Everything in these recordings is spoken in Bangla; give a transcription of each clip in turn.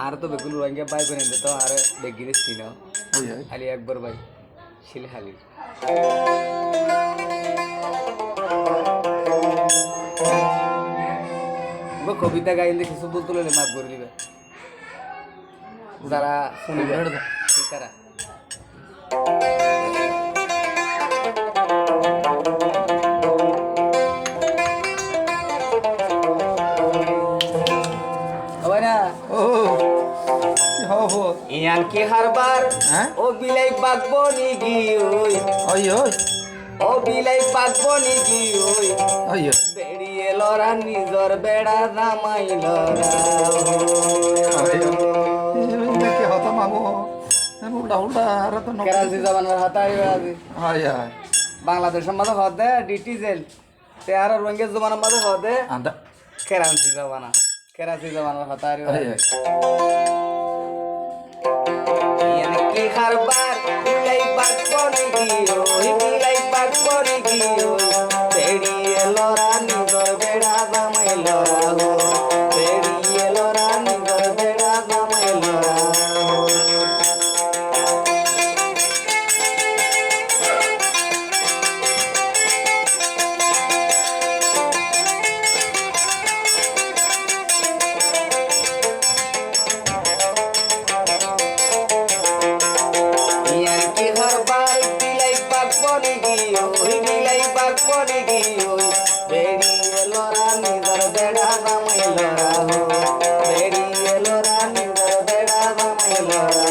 আর তো বেগুন রঙে বাই করে দে তো আর বেগিরে চিনো খালি একবার ভাই শিল খালি কবিতা গাইলে কিছু বলতে হলে মাফ করে দিবে যারা শুনবে তারা ইয়ান কি হারবার ও বিলাই পাকবো নিগি ওই ও বিলাই পাকবো নিগি ওই বেড়িয়ে লরা নিজর বেড়া জামাই লরা কি হতো মামু উল্টা উল্টা আর তো কেরাসি জবানের হাতাই আজি হয় হয় বাংলাদেশের মাঝে হদে ডিটিজেল তে আর রঙের জমানের মাঝে হদে আন্দা কেরাসি জবানের হাতাই কি হারবার বিলাই পাকবো নিগি ওই বিলাই পাকবো নিগি ওই বেড়িয়ে লরা নিজর বেড়া জামাই লরা হো বেড়িয়ে লরা নিজর বেড়া জামাই লরা বেড়িয়ে লরা নিজর বেড়া জামাই লরা হো বেড়িয়ে লরা নিজর বেড়া জামাই লরা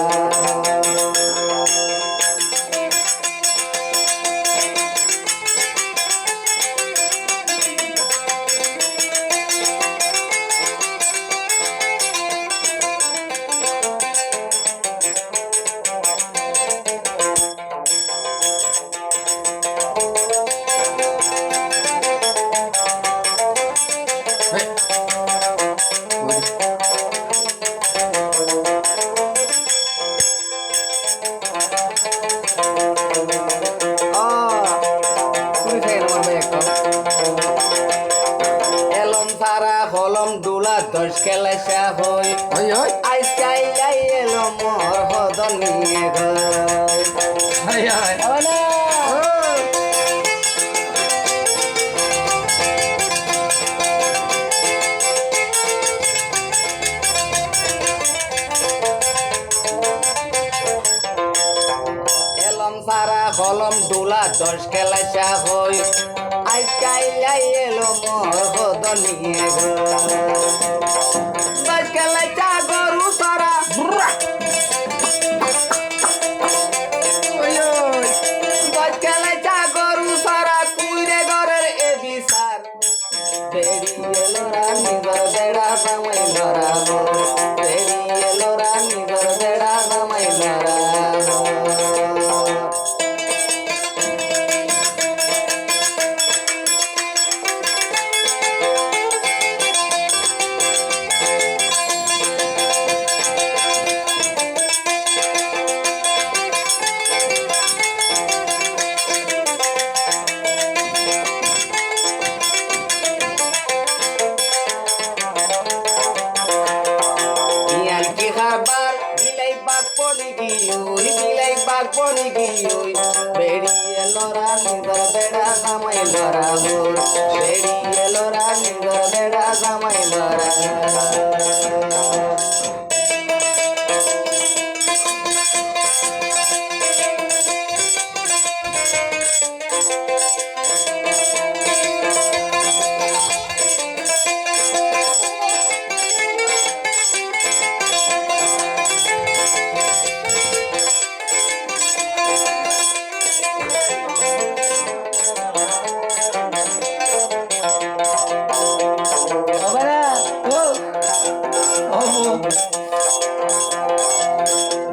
কলম দুলা দশ খেলাইছা হই আইস চাইলাই এলো মোর হদন নিয়ে এলম সারা কলম দুলা দশ খেলাইছা হই আইস চাইলাই এলো মোর হদন নিয়ে দশ খেলাইছা গরু সরা দশ খেলাইছা গরু সরা কুইরে ঘরের এ বিচার বেড়িয়ে লরা নিজর বেড়া জামাই লরা বেড়িয়ে লরা নিজর বেড়া জামাই লরা বেড়িয়ে লরা নিজর বেড়া জামাই লরা বেড়িয়ে লরা নিজর বেড়া জামাই লরা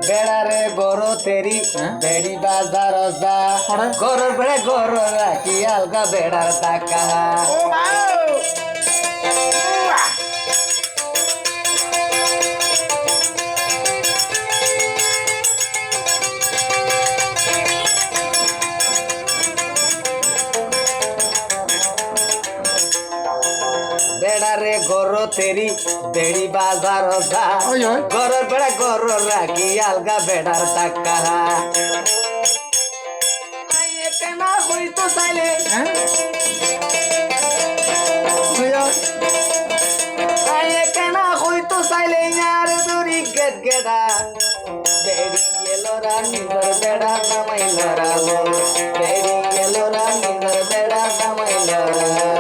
বেড়ারে গরো তেরি বেড়ি বাজার যা গরর বেড়ে গর রাখি আলগা বেড়ার টাকা বেড়ারে গর তেরি বেড়ি বাজার যা ওই ওই ঘরের বেড়া ঘর রাখি আলগা বেড়ার টাকা কেনা হইতো চাইলে হ্যাঁ ওই ওই কেনা হইতো চাইলে আর দড়ি গেট গেডা বেড়ি এলোরা নিজর বেড়া নামাইলরা বেড়ি এলোরা নিজর বেড়া নামাইলরা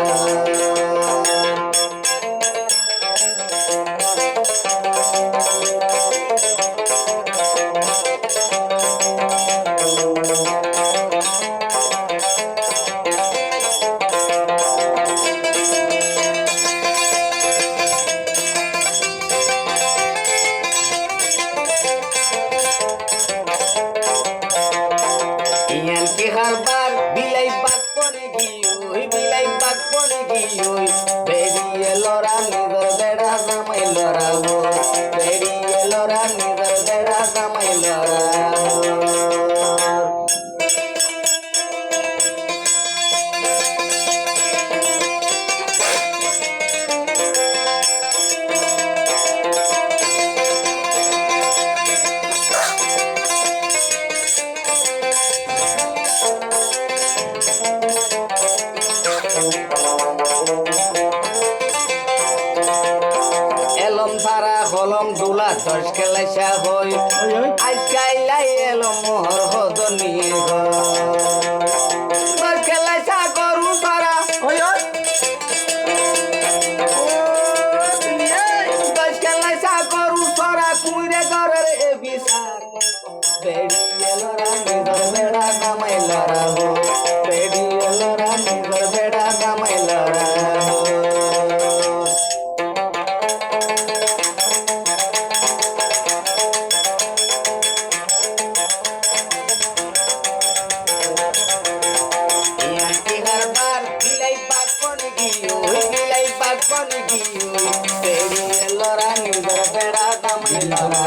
ইয়ান কি হারবার বিলাই পাক পনে গিয়ে বিলাই পাক পনে গিয়ে বেরিয়ে লড়া নিজর বেড়া জামাই লড়া বেরিয়ে লড়া নিজর বেড়া জামাই লড়া এলম সারা কলম দুলা দশ খেলাইসা হই ওই ওই আজকাইলাই এলম মোহর হদ নিয়ে দশ খেলাইসা করু সারা ওই ওই দশ খেলাইসা করু সারা কুইরে ঘরের এ বিচার বেড়িয়ে লড়া নিজর বেড়া কামাই লড়া বেড়িয়ে লড়া নিজর বেড়া কামাই লড়া বিলাই পাক পনে গিয়ে বেরিয়ে লড়া নিজর বেড়া দামাই লড়া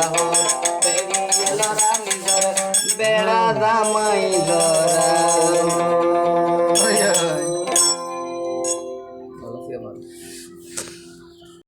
বেরিয়ে লড়া নিজর বেড়া দামাই লড়া